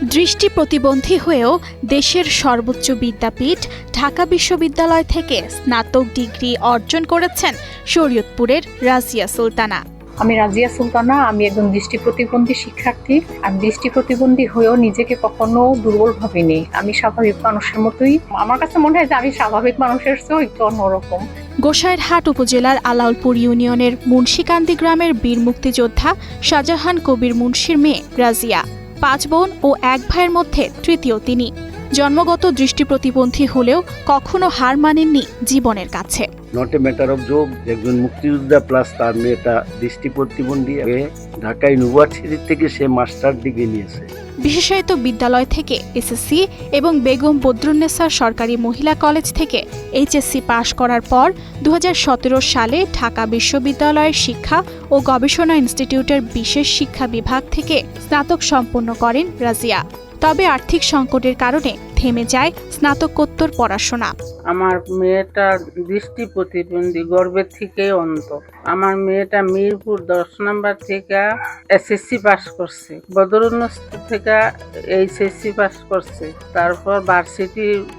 দৃষ্টি প্রতিবন্ধী হয়েও দেশের সর্বোচ্চ বিদ্যাপীঠ ঢাকা বিশ্ববিদ্যালয় থেকে স্নাতক ডিগ্রি অর্জন করেছেন শরীয়তপুরের রাজিয়া সুলতানা। আমি রাজিয়া সুলতানা, আমি একজন দৃষ্টি প্রতিবন্ধী শিক্ষার্থী। আমি দৃষ্টি প্রতিবন্ধী হয়েও নিজেকে কখনো দুর্বল ভাবিনি। আমি স্বাভাবিক মানুষের মতোই, আমার কাছে মনে হয় যে আমি স্বাভাবিক মানুষের চেয়েও একটু অন্যরকম। গোসাইরহাট উপজেলার আলাউলপুর ইউনিয়নের মুন্সিকান্দি গ্রামের বীর মুক্তিযোদ্ধা শাহজাহান কবির মুন্সির মেয়ে রাজিয়া। 5 বোন ও 1 ভাইয়ের মধ্যে তৃতীয় তিনি। জন্মগত দৃষ্টি প্রতিবন্ধী হলেও কখনো হার মানেননি জীবনের কাছে। Not a matter of job, একজন মুক্তিযোদ্ধা প্লাস তার মেয়েটা দৃষ্টি প্রতিবন্ধী। ঢাকা ইউনিভার্সিটি থেকে সে মাস্টার ডিগ্রি নিয়েছে। বিশেষায়িত বিদ্যালয় থেকে এসএসসি এবং বেগম বদরুন্নেসা সরকারি মহিলা কলেজ থেকে এইচএসসি পাশ করার পর 2017 সালে ঢাকা বিশ্ববিদ্যালয়ের শিক্ষা ও গবেষণা ইনস্টিটিউটের বিশেষ শিক্ষা বিভাগ থেকে স্নাতক সম্পন্ন করেন রাজিয়া। তবে আর্থিক সংকটের কারণে থেমে যায় স্নাতকোত্তর পড়াশোনা। আমার মেয়েটা দৃষ্টি প্রতিবন্ধী, গর্ভের থেকে অন্ধ। আমার মেয়েটা মিরপুর 10 নম্বর থেকে এসএসসি পাস করছে, বদরুন্নেসা থেকে এইচএসসি পাস করছে, তারপর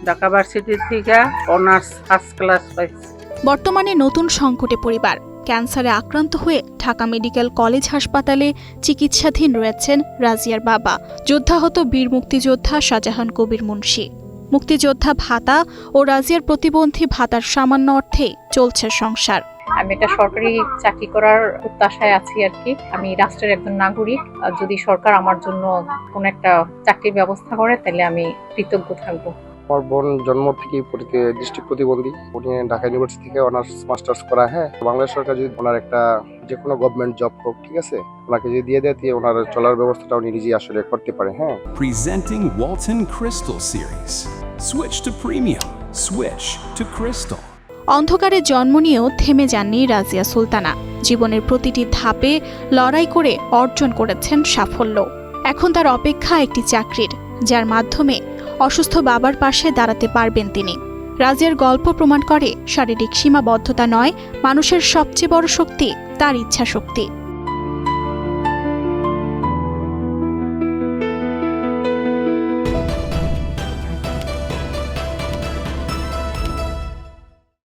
ঢাকা ভার্সিটি থেকে অনার্স ফার্স্ট ক্লাস পাইছে। বর্তমানে নতুন সংকটে পরিবার। ক্যান্সারে আক্রান্ত হয়ে ঢাকা মেডিকেল কলেজ হাসপাতালে চিকিৎসাধীন রয়েছেন রাজিয়ার বাবা, যোদ্ধাহত বীর মুক্তিযোদ্ধা শাহজাহান কবির মুন্সি। মুক্তিযোদ্ধা ভাতা ও রাজিয়ার প্রতিবন্ধী ভাতার সামান্য অর্থেই চলছে সংসার। আমি একটা সরকারি চাকরি করার প্রত্যাশায় আছি আর কি। আমি রাষ্ট্রের একজন নাগরিক। যদি সরকার আমার জন্য কোনো একটা চাকরির ব্যবস্থা করে তাহলে আমি কৃতজ্ঞ থাকবো। আমার বোন জন্ম থেকেই দৃষ্টি প্রতিবন্ধী। উনি ঢাকা ইউনিভার্সিটি থেকে অনার্স মাস্টার্স করা। বাংলাদেশ সরকার যদি ওনার একটা যে কোনো গভর্নমেন্ট জব হোক, ঠিক আছে, ওনাকে যদি দিয়ে দেয় ওনার চলার ব্যবস্থাটা উনি নিজেই আসলে করতে পারে। Presenting Walton Crystal Series. Switch to premium. Switch to Crystal. অন্ধকারে জন্ম নিয়েও থেমে যাননি রাজিয়া সুলতানা। জীবনের প্রতিটি ধাপে লড়াই করে অর্জন করেছেন সাফল্য। এখন তার অপেক্ষা একটি চাকরির, যার মাধ্যমে অসুস্থ বাবার পাশে দাঁড়াতে পারবেন তিনি। রাজিয়ার গল্প প্রমাণ করে শারীরিক সীমাবদ্ধতা নয়, মানুষের সবচেয়ে বড় শক্তি তার ইচ্ছা শক্তি।